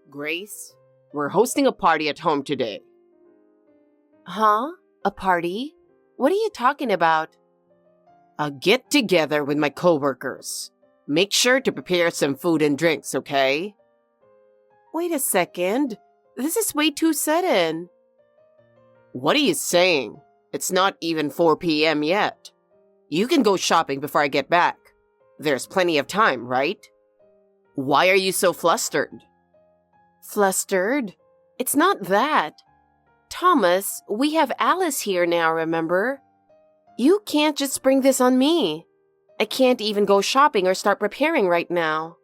Grace, we're hosting a party at home today. Huh? A party? What are you talking about? A get-together with my coworkers. Make sure to prepare some food and drinks, okay? Wait a second. This is way too sudden. What are you saying? It's not even 4 p.m. yet. You can go shopping before I get back. There's plenty of time, right? Why are you so flustered? Flustered? It's not that. Thomas, we have Alice here now, remember? You can't just spring this on me. I can't even go shopping or start preparing right now.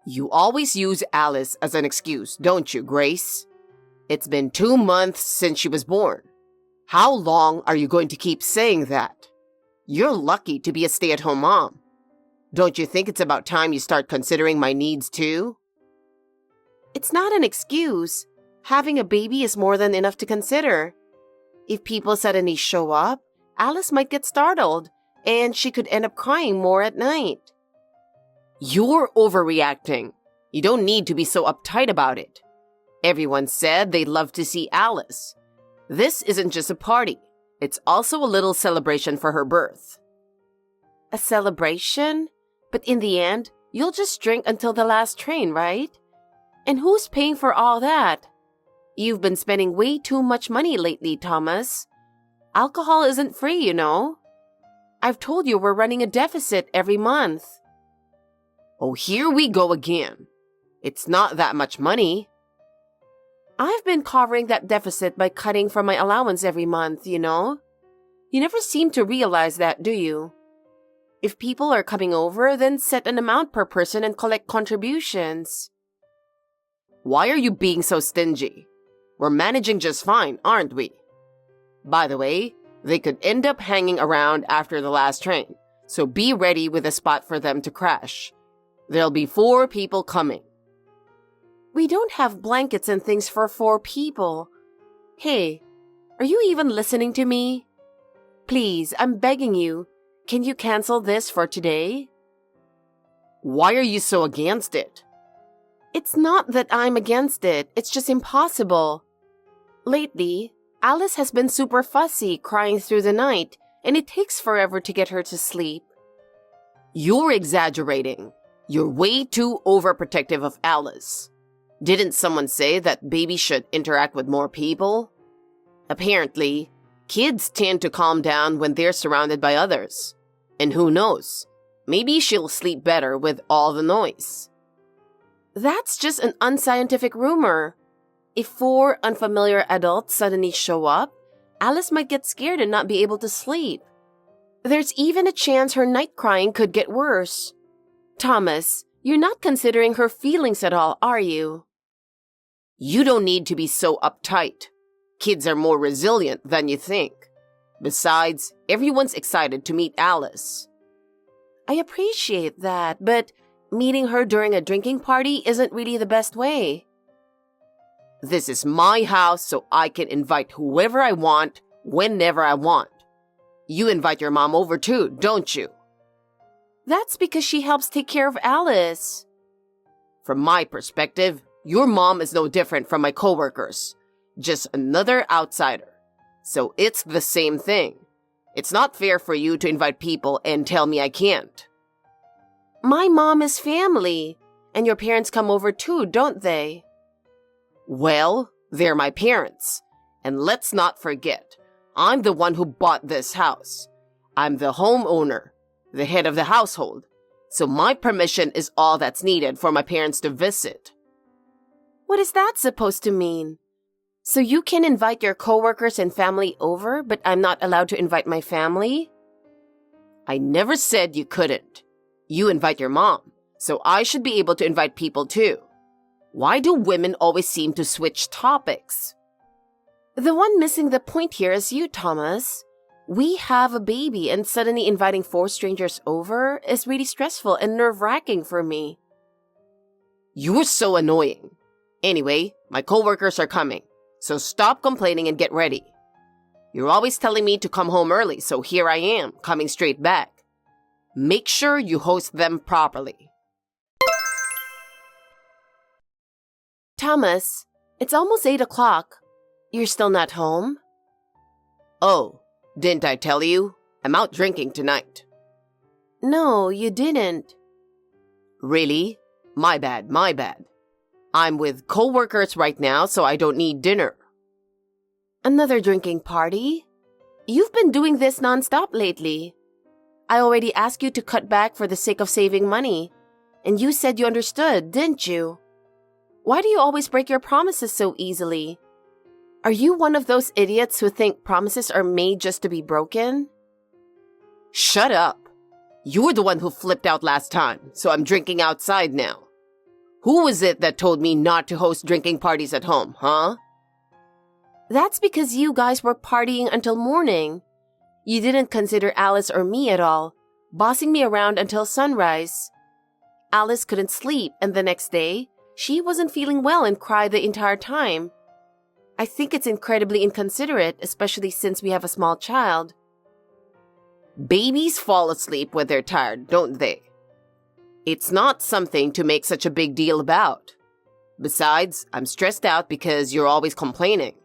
You always use Alice as an excuse, don't you, Grace? It's been 2 months since she was born. How long are you going to keep saying that? You're lucky to be a stay-at-home mom. Don't you think it's about time you start considering my needs too? It's not an excuse. Having a baby is more than enough to consider. If people suddenly show up, Alice might get startled, and she could end up crying more at night. You're overreacting. You don't need to be so uptight about it. Everyone said they'd love to see Alice. This isn't just a party. It's also a little celebration for her birth. A celebration? But in the end, you'll just drink until the last train, right? And who's paying for all that? You've been spending way too much money lately, Thomas. Alcohol isn't free, you know. I've told you we're running a deficit every month. Oh, here we go again. It's not that much money. I've been covering that deficit by cutting from my allowance every month, you know. You never seem to realize that, do you? If people are coming over, then set an amount per person and collect contributions. Why are you being so stingy? We're managing just fine, aren't we? By the way, they could end up hanging around after the last train, so be ready with a spot for them to crash. There'll be 4 people coming. We don't have blankets and things for 4 people. Hey, are you even listening to me? Please, I'm begging you. Can you cancel this for today? Why are you so against it? It's not that I'm against it. It's just impossible. Lately, Alice has been super fussy, crying through the night, and it takes forever to get her to sleep. You're exaggerating. You're way too overprotective of Alice. Didn't someone say that babies should interact with more people? Apparently, kids tend to calm down when they're surrounded by others. And who knows, maybe she'll sleep better with all the noise. That's just an unscientific rumor. If 4 unfamiliar adults suddenly show up, Alice might get scared and not be able to sleep. There's even a chance her night crying could get worse. Thomas, you're not considering her feelings at all, are you? You don't need to be so uptight. Kids are more resilient than you think. Besides, everyone's excited to meet Alice. I appreciate that, but meeting her during a drinking party isn't really the best way. This is my house, so I can invite whoever I want, whenever I want. You invite your mom over too, don't you? That's because she helps take care of Alice. From my perspective, your mom is no different from my coworkers. Just another outsider. So it's the same thing. It's not fair for you to invite people and tell me I can't. My mom is family, and your parents come over too, don't they? Well, they're my parents. And let's not forget, I'm the one who bought this house. I'm the homeowner, the head of the household. So my permission is all that's needed for my parents to visit. What is that supposed to mean? So you can invite your coworkers and family over, but I'm not allowed to invite my family? I never said you couldn't. You invite your mom, so I should be able to invite people too. Why do women always seem to switch topics? The one missing the point here is you, Thomas. We have a baby, and suddenly inviting 4 strangers over is really stressful and nerve-wracking for me. You're so annoying. Anyway, my coworkers are coming, so stop complaining and get ready. You're always telling me to come home early, so here I am, coming straight back. Make sure you host them properly. Thomas, it's almost 8 o'clock. You're still not home? Oh, didn't I tell you? I'm out drinking tonight. No, you didn't. Really? My bad. I'm with co-workers right now, so I don't need dinner. Another drinking party? You've been doing this nonstop lately. I already asked you to cut back for the sake of saving money, and you said you understood, didn't you? Why do you always break your promises so easily? Are you one of those idiots who think promises are made just to be broken? Shut up. You were the one who flipped out last time, so I'm drinking outside now. Who was it that told me not to host drinking parties at home, huh? That's because you guys were partying until morning. You didn't consider Alice or me at all, bossing me around until sunrise. Alice couldn't sleep, and the next day, she wasn't feeling well and cried the entire time. I think it's incredibly inconsiderate, especially since we have a small child. Babies fall asleep when they're tired, don't they? It's not something to make such a big deal about. Besides, I'm stressed out because you're always complaining.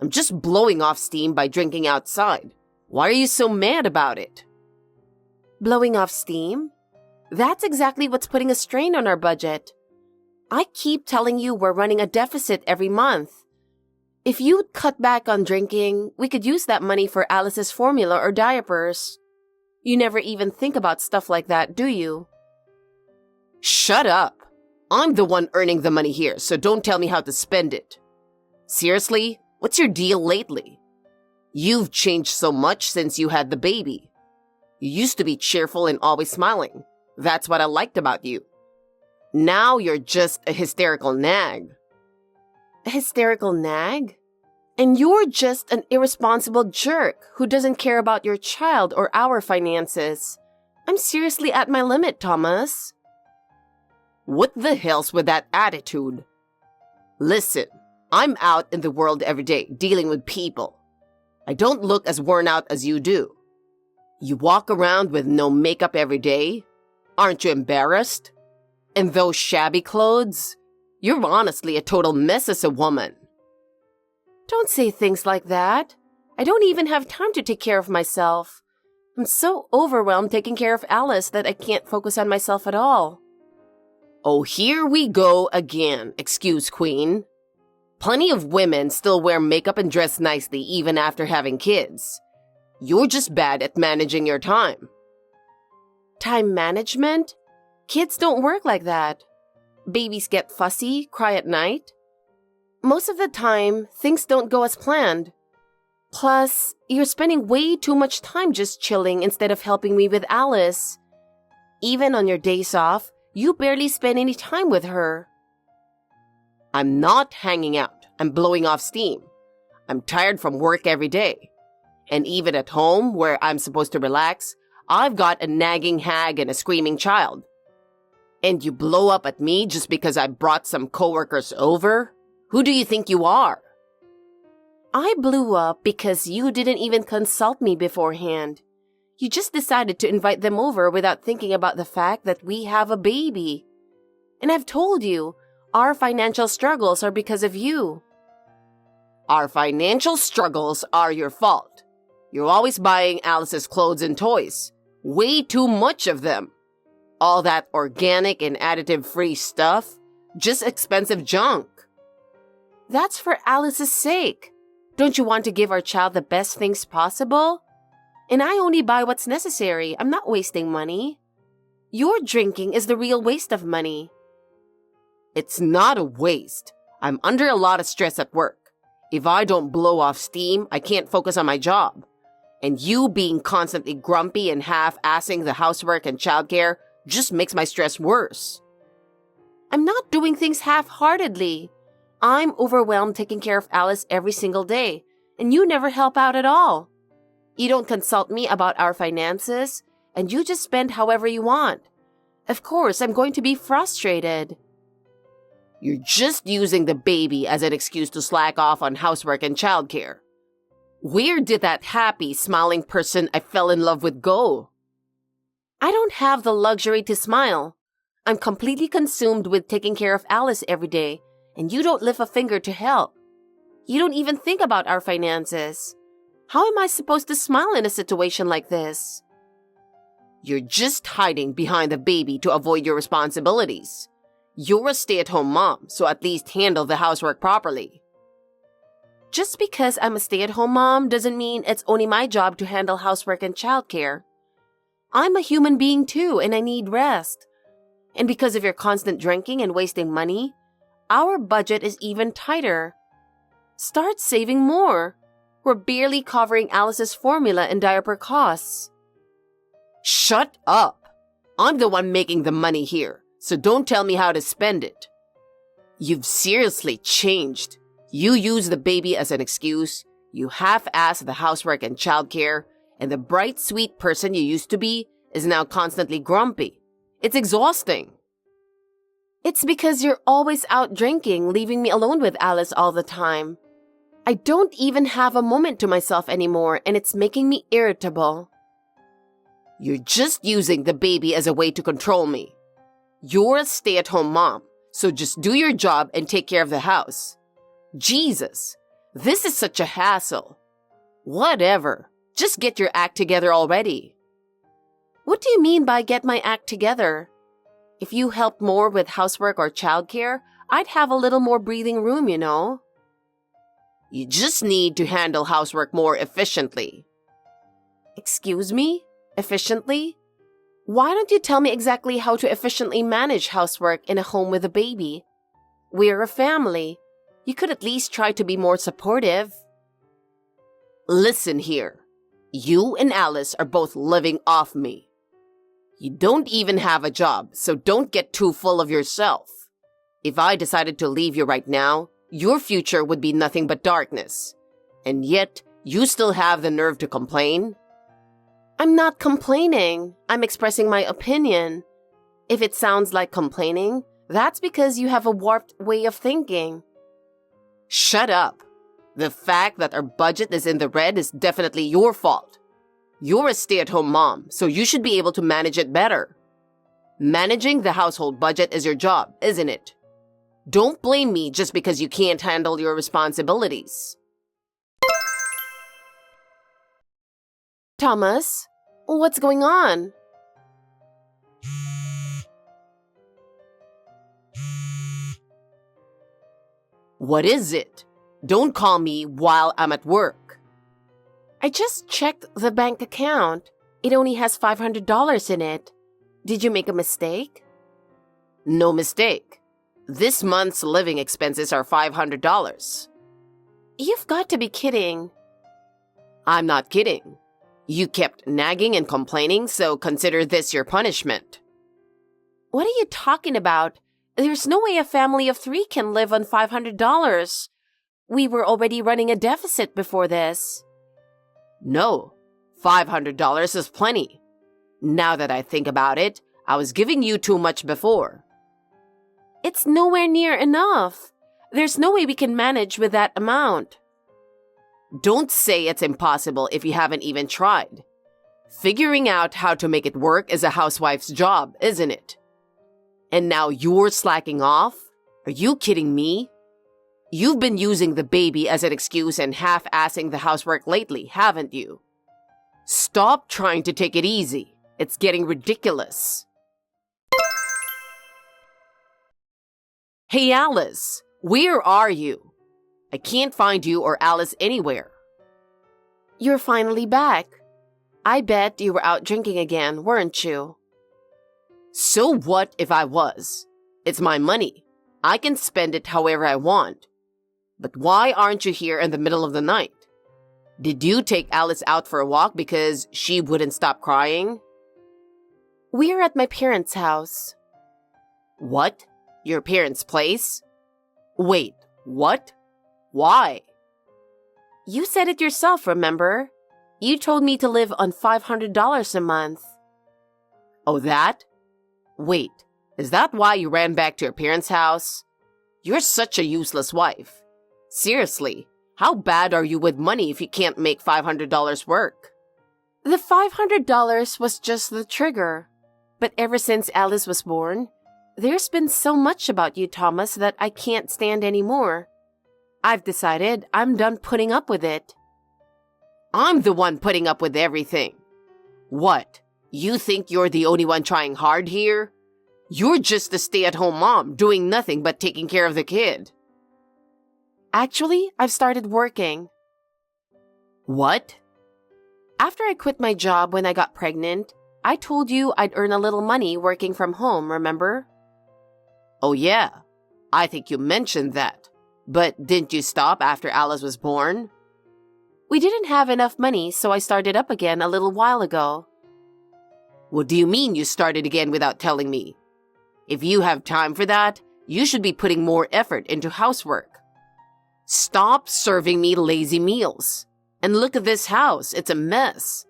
I'm just blowing off steam by drinking outside. Why are you so mad about it? Blowing off steam? That's exactly what's putting a strain on our budget. I keep telling you we're running a deficit every month. If you'd cut back on drinking, we could use that money for Alice's formula or diapers. You never even think about stuff like that, do you? Shut up. I'm the one earning the money here, so don't tell me how to spend it. Seriously, what's your deal lately? You've changed so much since you had the baby. You used to be cheerful and always smiling. That's what I liked about you. Now you're just a hysterical nag. A hysterical nag? And you're just an irresponsible jerk who doesn't care about your child or our finances. I'm seriously at my limit, Thomas. What the hell's with that attitude? Listen, I'm out in the world every day dealing with people. I don't look as worn out as you do. You walk around with no makeup every day? Aren't you embarrassed? And those shabby clothes? You're honestly a total mess as a woman. Don't say things like that. I don't even have time to take care of myself. I'm so overwhelmed taking care of Alice that I can't focus on myself at all. Oh, here we go again, excuse queen. Plenty of women still wear makeup and dress nicely even after having kids. You're just bad at managing your time. Time management? Kids don't work like that. Babies get fussy, cry at night. Most of the time, things don't go as planned. Plus, you're spending way too much time just chilling instead of helping me with Alice. Even on your days off, you barely spend any time with her. I'm not hanging out. I'm blowing off steam. I'm tired from work every day. And even at home, where I'm supposed to relax, I've got a nagging hag and a screaming child. And you blow up at me just because I brought some coworkers over? Who do you think you are? I blew up because you didn't even consult me beforehand. You just decided to invite them over without thinking about the fact that we have a baby. And I've told you, our financial struggles are because of you. Our financial struggles are your fault. You're always buying Alice's clothes and toys. Way too much of them. All that organic and additive-free stuff, just expensive junk. That's for Alice's sake. Don't you want to give our child the best things possible? And I only buy what's necessary. I'm not wasting money. Your drinking is the real waste of money. It's not a waste. I'm under a lot of stress at work. If I don't blow off steam, I can't focus on my job. And you being constantly grumpy and half-assing the housework and childcare just makes my stress worse. I'm not doing things half-heartedly. I'm overwhelmed taking care of Alice every single day, and you never help out at all. You don't consult me about our finances, and you just spend however you want. Of course, I'm going to be frustrated. You're just using the baby as an excuse to slack off on housework and childcare. Where did that happy, smiling person I fell in love with go? I don't have the luxury to smile. I'm completely consumed with taking care of Alice every day, and you don't lift a finger to help. You don't even think about our finances. How am I supposed to smile in a situation like this? You're just hiding behind the baby to avoid your responsibilities. You're a stay-at-home mom, so at least handle the housework properly. Just because I'm a stay-at-home mom doesn't mean it's only my job to handle housework and childcare. I'm a human being too, and I need rest. And because of your constant drinking and wasting money, our budget is even tighter. Start saving more. We're barely covering Alice's formula and diaper costs. Shut up! I'm the one making the money here, so don't tell me how to spend it. You've seriously changed. You use the baby as an excuse, you half-ass the housework and childcare, and the bright, sweet person you used to be is now constantly grumpy. It's exhausting. It's because you're always out drinking, leaving me alone with Alice all the time. I don't even have a moment to myself anymore, and it's making me irritable. You're just using the baby as a way to control me. You're a stay-at-home mom, so just do your job and take care of the house. Jesus, this is such a hassle. Whatever, just get your act together already. What do you mean by get my act together? If you helped more with housework or childcare, I'd have a little more breathing room, you know. You just need to handle housework more efficiently. Excuse me? Efficiently? Why don't you tell me exactly how to efficiently manage housework in a home with a baby? We're a family. You could at least try to be more supportive. Listen here. You and Alice are both living off me. You don't even have a job, so don't get too full of yourself. If I decided to leave you right now, your future would be nothing but darkness. And yet, you still have the nerve to complain? I'm not complaining. I'm expressing my opinion. If it sounds like complaining, that's because you have a warped way of thinking. Shut up. The fact that our budget is in the red is definitely your fault. You're a stay-at-home mom, so you should be able to manage it better. Managing the household budget is your job, isn't it? Don't blame me just because you can't handle your responsibilities. Thomas, what's going on? What is it? Don't call me while I'm at work. I just checked the bank account. It only has $500 in it. Did you make a mistake? No mistake. This month's living expenses are $500. You've got to be kidding. I'm not kidding. You kept nagging and complaining, so consider this your punishment. What are you talking about? There's no way a family of 3 can live on $500. We were already running a deficit before this. No, $500 is plenty. Now that I think about it, I was giving you too much before. It's nowhere near enough. There's no way we can manage with that amount. Don't say it's impossible if you haven't even tried. Figuring out how to make it work is a housewife's job, isn't it? And now you're slacking off? Are you kidding me? You've been using the baby as an excuse and half-assing the housework lately, haven't you? Stop trying to take it easy. It's getting ridiculous. Hey, Alice, where are you? I can't find you or Alice anywhere. You're finally back. I bet you were out drinking again, weren't you? So what if I was? It's my money. I can spend it however I want. But why aren't you here in the middle of the night? Did you take Alice out for a walk because she wouldn't stop crying? We're at my parents' house. What? Your parents' place? Wait, what? Why? You said it yourself, remember? You told me to live on $500 a month. Oh, that? Wait, is that why you ran back to your parents' house? You're such a useless wife. Seriously, how bad are you with money if you can't make $500 work? The $500 was just the trigger. But ever since Alice was born, There's been so much about you, Thomas, that I can't stand anymore. I've decided I'm done putting up with it. I'm the one putting up with everything. What? You think you're the only one trying hard here? You're just a stay-at-home mom doing nothing but taking care of the kid. Actually, I've started working. What? After I quit my job when I got pregnant, I told you I'd earn a little money working from home, remember? Oh yeah, I think you mentioned that. But didn't you stop after Alice was born? We didn't have enough money, so I started up again a little while ago. What do you mean you started again without telling me? If you have time for that, you should be putting more effort into housework. Stop serving me lazy meals. And look at this house, it's a mess.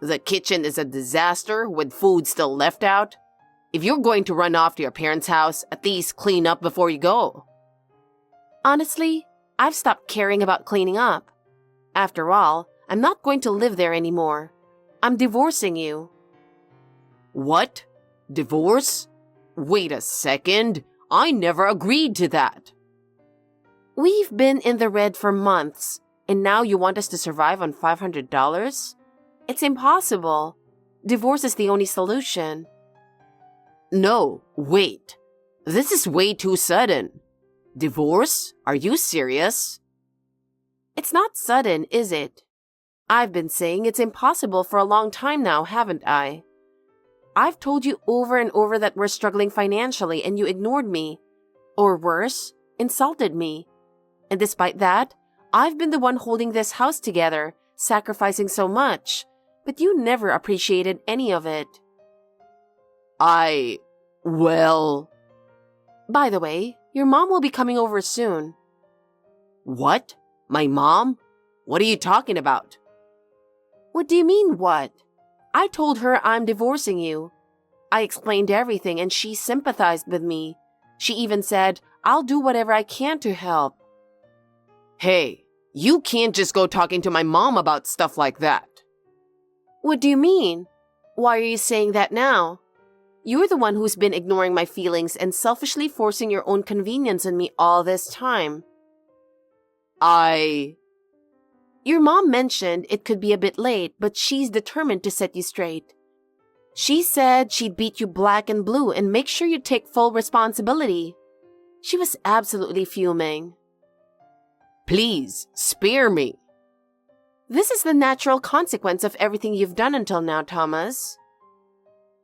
The kitchen is a disaster with food still left out. If you're going to run off to your parents' house, at least clean up before you go. Honestly, I've stopped caring about cleaning up. After all, I'm not going to live there anymore. I'm divorcing you. What? Divorce? Wait a second. I never agreed to that. We've been in the red for months, and now you want us to survive on $500? It's impossible. Divorce is the only solution. No, wait. This is way too sudden. Divorce? Are you serious? It's not sudden, is it? I've been saying it's impossible for a long time now, haven't I? I've told you over and over that we're struggling financially and you ignored me. Or worse, insulted me. And despite that, I've been the one holding this house together, sacrificing so much, but you never appreciated any of it. Well... By the way, your mom will be coming over soon. What? My mom? What are you talking about? What do you mean, what? I told her I'm divorcing you. I explained everything and she sympathized with me. She even said, I'll do whatever I can to help. Hey, you can't just go talking to my mom about stuff like that. What do you mean? Why are you saying that now? You're the one who's been ignoring my feelings and selfishly forcing your own convenience on me all this time. Your mom mentioned it could be a bit late, but she's determined to set you straight. She said she'd beat you black and blue and make sure you take full responsibility. She was absolutely fuming. Please, spare me. This is the natural consequence of everything you've done until now, Thomas.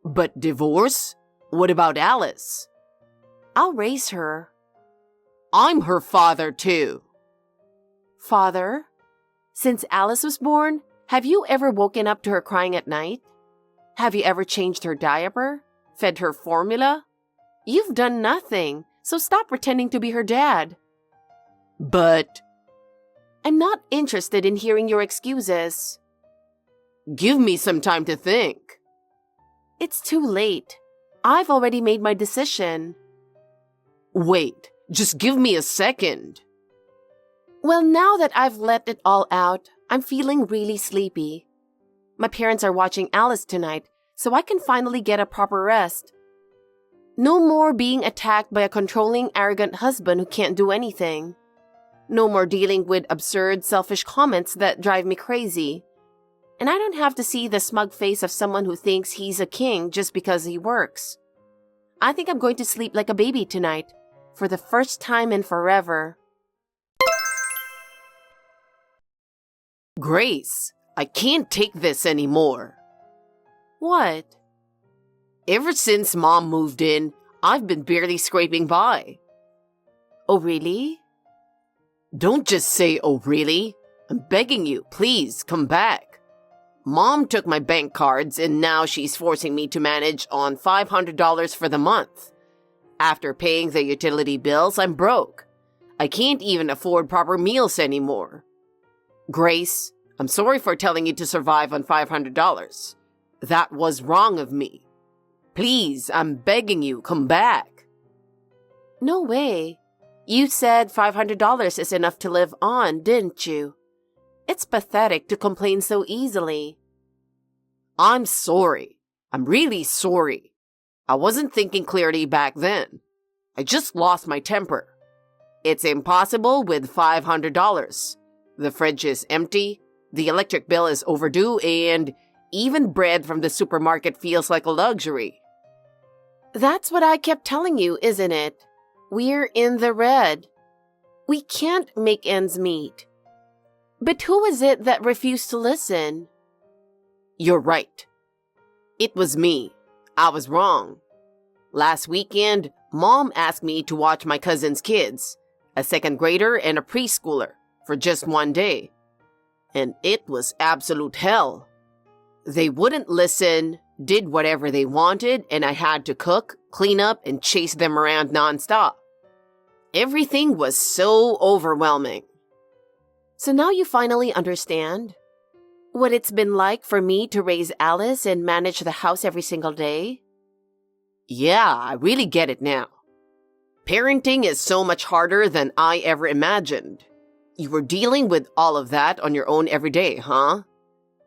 But divorce? What about Alice? I'll raise her. I'm her father, too. Father? Since Alice was born, have you ever woken up to her crying at night? Have you ever changed her diaper? Fed her formula? You've done nothing, so stop pretending to be her dad. But... I'm not interested in hearing your excuses. Give me some time to think. It's too late. I've already made my decision. Wait, just give me a second. Well, now that I've let it all out, I'm feeling really sleepy. My parents are watching Alice tonight, so I can finally get a proper rest. No more being attacked by a controlling, arrogant husband who can't do anything. No more dealing with absurd, selfish comments that drive me crazy. And I don't have to see the smug face of someone who thinks he's a king just because he works. I think I'm going to sleep like a baby tonight, for the first time in forever. Grace, I can't take this anymore. What? Ever since Mom moved in, I've been barely scraping by. Oh, really? Don't just say, oh, really? I'm begging you, please, come back. Mom took my bank cards and now she's forcing me to manage on $500 for the month. After paying the utility bills, I'm broke. I can't even afford proper meals anymore. Grace, I'm sorry for telling you to survive on $500. That was wrong of me. Please, I'm begging you, come back. No way. You said $500 is enough to live on, didn't you? It's pathetic to complain so easily. I'm sorry. I'm really sorry. I wasn't thinking clearly back then. I just lost my temper. It's impossible with $500. The fridge is empty, the electric bill is overdue, and even bread from the supermarket feels like a luxury. That's what I kept telling you, isn't it? We're in the red. We can't make ends meet. But who is it that refused to listen? You're right. It was me. I was wrong. Last weekend, Mom asked me to watch my cousin's kids, a second grader and a preschooler, for just one day. And it was absolute hell. They wouldn't listen, did whatever they wanted, and I had to cook, clean up, and chase them around nonstop. Everything was so overwhelming. So now you finally understand what it's been like for me to raise Alice and manage the house every single day? Yeah, I really get it now. Parenting is so much harder than I ever imagined. You were dealing with all of that on your own every day, huh?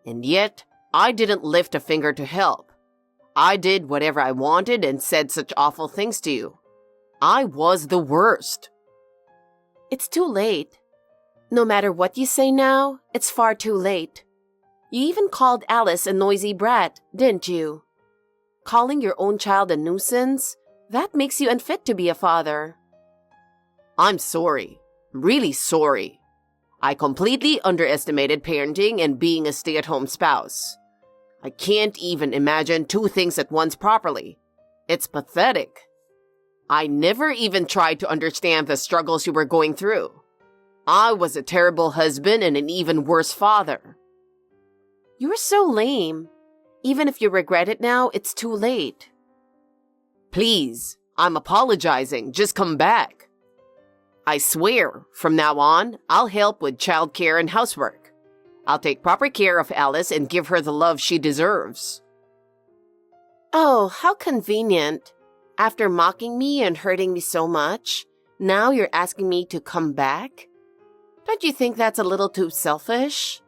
And yet, I didn't lift a finger to help. I did whatever I wanted and said such awful things to you. I was the worst. It's too late. No matter what you say now, it's far too late. You even called Alice a noisy brat, didn't you? Calling your own child a nuisance, that makes you unfit to be a father. I'm sorry. Really sorry. I completely underestimated parenting and being a stay-at-home spouse. I can't even imagine two things at once properly. It's pathetic. I never even tried to understand the struggles you were going through. I was a terrible husband and an even worse father. You're so lame. Even if you regret it now, it's too late. Please, I'm apologizing. Just come back. I swear, from now on, I'll help with childcare and housework. I'll take proper care of Alice and give her the love she deserves. Oh, how convenient. After mocking me and hurting me so much, now you're asking me to come back? Don't you think that's a little too selfish?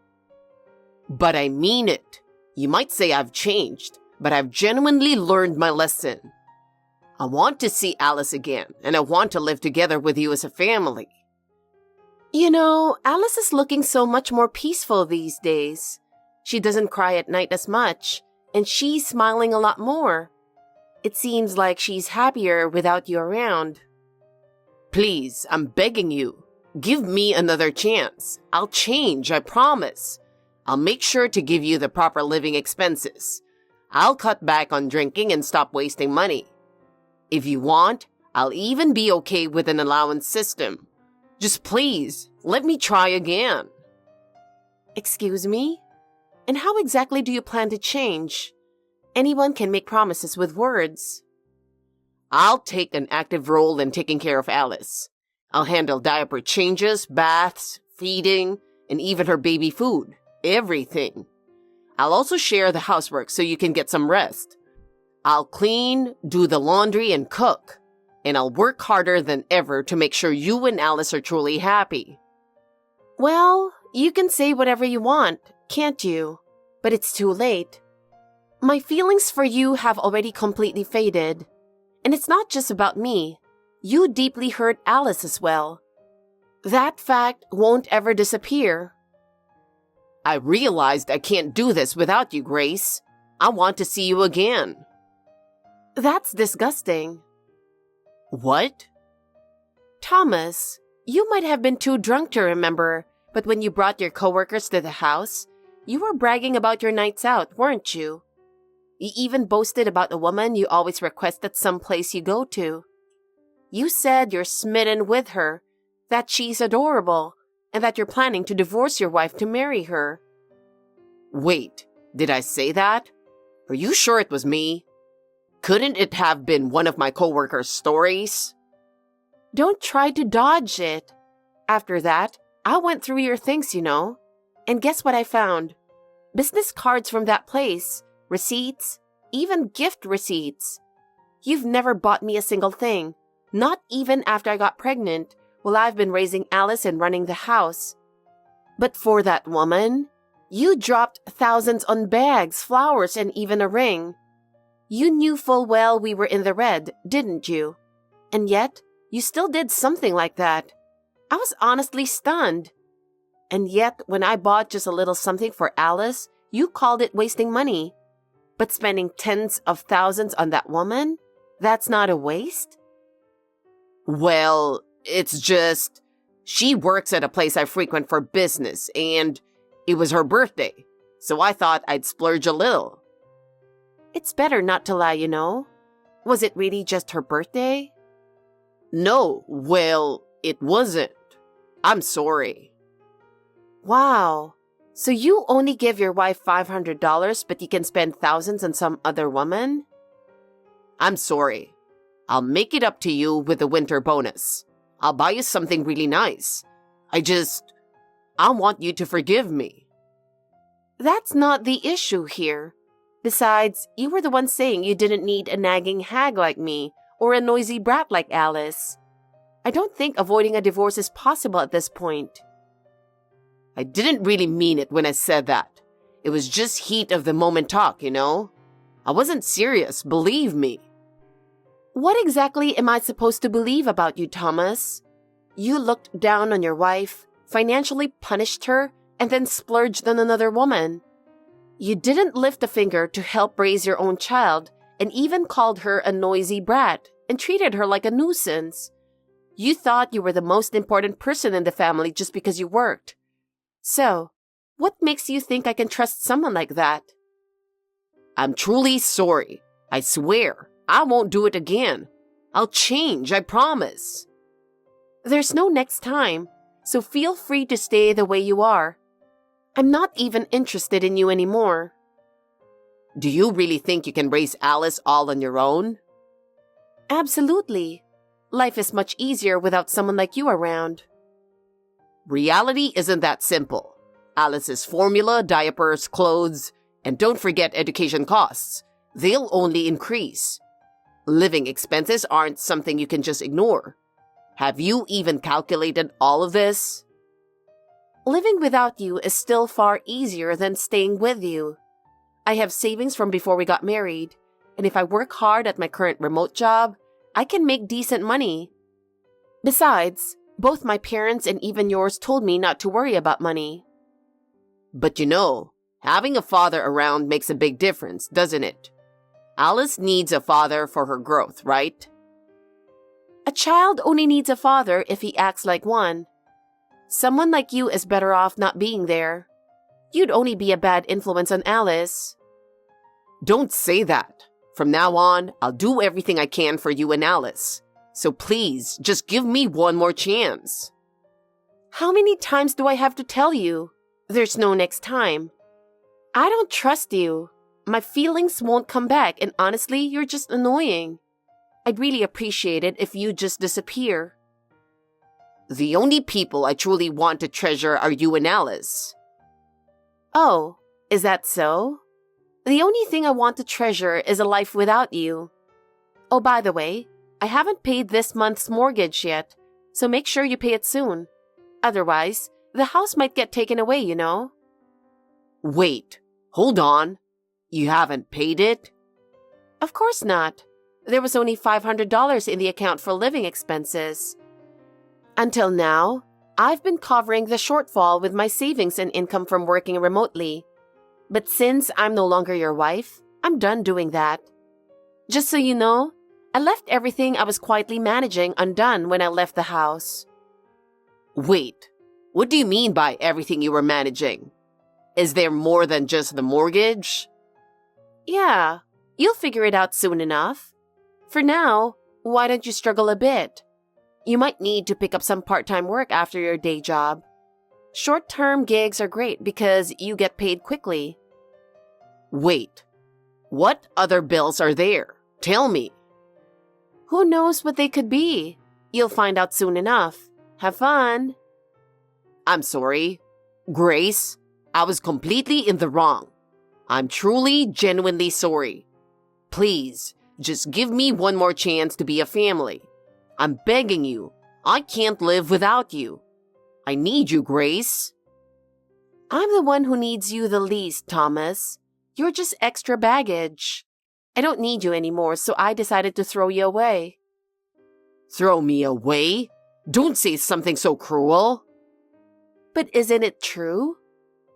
But I mean it. You might say I've changed, but I've genuinely learned my lesson. I want to see Alice again, and I want to live together with you as a family. You know, Alice is looking so much more peaceful these days. She doesn't cry at night as much, and she's smiling a lot more. It seems like she's happier without you around. Please, I'm begging you. Give me another chance. I'll change, I promise. I'll make sure to give you the proper living expenses. I'll cut back on drinking and stop wasting money. If you want, I'll even be okay with an allowance system. Just please, let me try again. Excuse me? And how exactly do you plan to change? Anyone can make promises with words. I'll take an active role in taking care of Alice. I'll handle diaper changes, baths, feeding, and even her baby food. Everything. I'll also share the housework so you can get some rest. I'll clean, do the laundry, and cook. And I'll work harder than ever to make sure you and Alice are truly happy. Well, you can say whatever you want, can't you? But it's too late. My feelings for you have already completely faded. And it's not just about me. You deeply hurt Alice as well. That fact won't ever disappear. I realized I can't do this without you, Grace. I want to see you again. That's disgusting. What? Thomas, you might have been too drunk to remember, but when you brought your coworkers to the house, you were bragging about your nights out, weren't you? You even boasted about a woman you always request at some place you go to. You said you're smitten with her, that she's adorable, and that you're planning to divorce your wife to marry her. Wait, did I say that? Are you sure it was me? Couldn't it have been one of my coworkers' stories? Don't try to dodge it. After that, I went through your things, you know. And guess what I found? Business cards from that place, receipts, even gift receipts. You've never bought me a single thing, not even after I got pregnant, while I've been raising Alice and running the house. But for that woman, you dropped thousands on bags, flowers, and even a ring. You knew full well we were in the red, didn't you? And yet, you still did something like that. I was honestly stunned. And yet, when I bought just a little something for Alice, you called it wasting money. But spending tens of thousands on that woman? That's not a waste? Well, it's just, she works at a place I frequent for business, and it was her birthday, so I thought I'd splurge a little. It's better not to lie, you know. Was it really just her birthday? No, well, it wasn't. I'm sorry. Wow. So you only give your wife $500, but you can spend thousands on some other woman? I'm sorry. I'll make it up to you with the winter bonus. I'll buy you something really nice. I want you to forgive me. That's not the issue here. Besides, you were the one saying you didn't need a nagging hag like me or a noisy brat like Alice. I don't think avoiding a divorce is possible at this point. I didn't really mean it when I said that. It was just heat of the moment talk, you know? I wasn't serious, believe me. What exactly am I supposed to believe about you, Thomas? You looked down on your wife, financially punished her, and then splurged on another woman. You didn't lift a finger to help raise your own child and even called her a noisy brat and treated her like a nuisance. You thought you were the most important person in the family just because you worked. So, what makes you think I can trust someone like that? I'm truly sorry. I swear, I won't do it again. I'll change, I promise. There's no next time, so feel free to stay the way you are. I'm not even interested in you anymore. Do you really think you can raise Alice all on your own? Absolutely. Life is much easier without someone like you around. Reality isn't that simple. Alice's formula, diapers, clothes, and don't forget education costs. They'll only increase. Living expenses aren't something you can just ignore. Have you even calculated all of this? Living without you is still far easier than staying with you. I have savings from before we got married, and if I work hard at my current remote job, I can make decent money. Besides, both my parents and even yours told me not to worry about money. But you know, having a father around makes a big difference, doesn't it? Alice needs a father for her growth, right? A child only needs a father if he acts like one. Someone like you is better off not being there. You'd only be a bad influence on Alice. Don't say that. From now on, I'll do everything I can for you and Alice. So please, just give me one more chance. How many times do I have to tell you? There's no next time. I don't trust you. My feelings won't come back, and honestly, you're just annoying. I'd really appreciate it if you just disappear. The only people I truly want to treasure are you and Alice. Oh, is that so? The only thing I want to treasure is a life without you. Oh, by the way, I haven't paid this month's mortgage yet, so make sure you pay it soon. Otherwise, the house might get taken away, you know. Wait, hold on. You haven't paid it? Of course not. There was only $500 in the account for living expenses. Until now, I've been covering the shortfall with my savings and income from working remotely. But since I'm no longer your wife, I'm done doing that. Just so you know, I left everything I was quietly managing undone when I left the house. Wait, what do you mean by everything you were managing? Is there more than just the mortgage? Yeah, you'll figure it out soon enough. For now, why don't you struggle a bit? You might need to pick up some part-time work after your day job. Short-term gigs are great because you get paid quickly. Wait, what other bills are there? Tell me. Who knows what they could be? You'll find out soon enough. Have fun. I'm sorry. Grace, I was completely in the wrong. I'm truly, genuinely sorry. Please, just give me one more chance to be a family. I'm begging you. I can't live without you. I need you, Grace. I'm the one who needs you the least, Thomas. You're just extra baggage. I don't need you anymore, so I decided to throw you away. Throw me away? Don't say something so cruel. But isn't it true?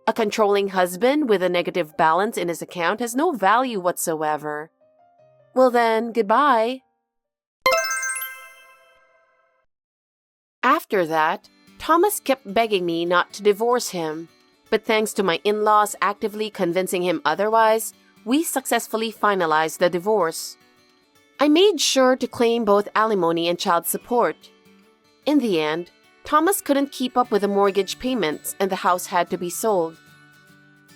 A controlling husband with a negative balance in his account has no value whatsoever. Well then, goodbye. After that, Thomas kept begging me not to divorce him. But thanks to my in-laws actively convincing him otherwise, we successfully finalized the divorce. I made sure to claim both alimony and child support. In the end, Thomas couldn't keep up with the mortgage payments and the house had to be sold.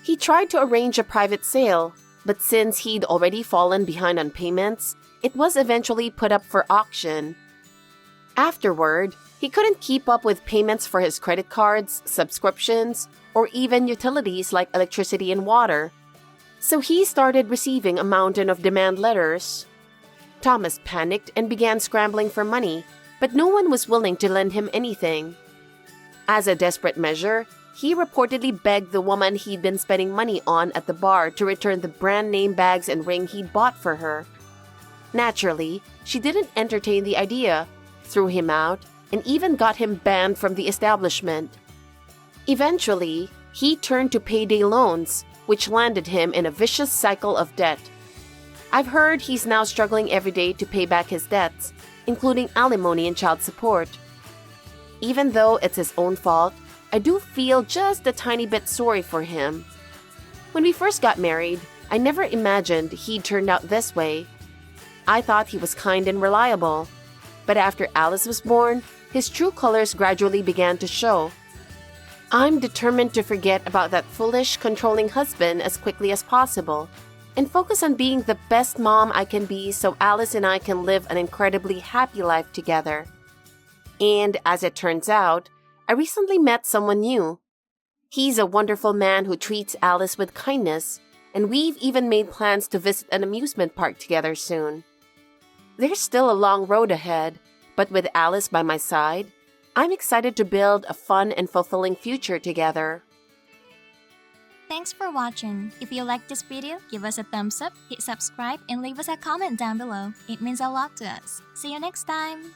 He tried to arrange a private sale, but since he'd already fallen behind on payments, it was eventually put up for auction. Afterward, he couldn't keep up with payments for his credit cards, subscriptions, or even utilities like electricity and water. So he started receiving a mountain of demand letters. Thomas panicked and began scrambling for money, but no one was willing to lend him anything. As a desperate measure, he reportedly begged the woman he'd been spending money on at the bar to return the brand name bags and ring he'd bought for her. Naturally, she didn't entertain the idea, threw him out, and even got him banned from the establishment. Eventually, he turned to payday loans, which landed him in a vicious cycle of debt. I've heard he's now struggling every day to pay back his debts, including alimony and child support. Even though it's his own fault, I do feel just a tiny bit sorry for him. When we first got married, I never imagined he'd turned out this way. I thought he was kind and reliable. But after Alice was born, his true colors gradually began to show. I'm determined to forget about that foolish, controlling husband as quickly as possible and focus on being the best mom I can be so Alice and I can live an incredibly happy life together. And as it turns out, I recently met someone new. He's a wonderful man who treats Alice with kindness, and we've even made plans to visit an amusement park together soon. There's still a long road ahead, but with Alice by my side, I'm excited to build a fun and fulfilling future together. Thanks for watching. If you liked this video, give us a thumbs up, hit subscribe, and leave us a comment down below. It means a lot to us. See you next time!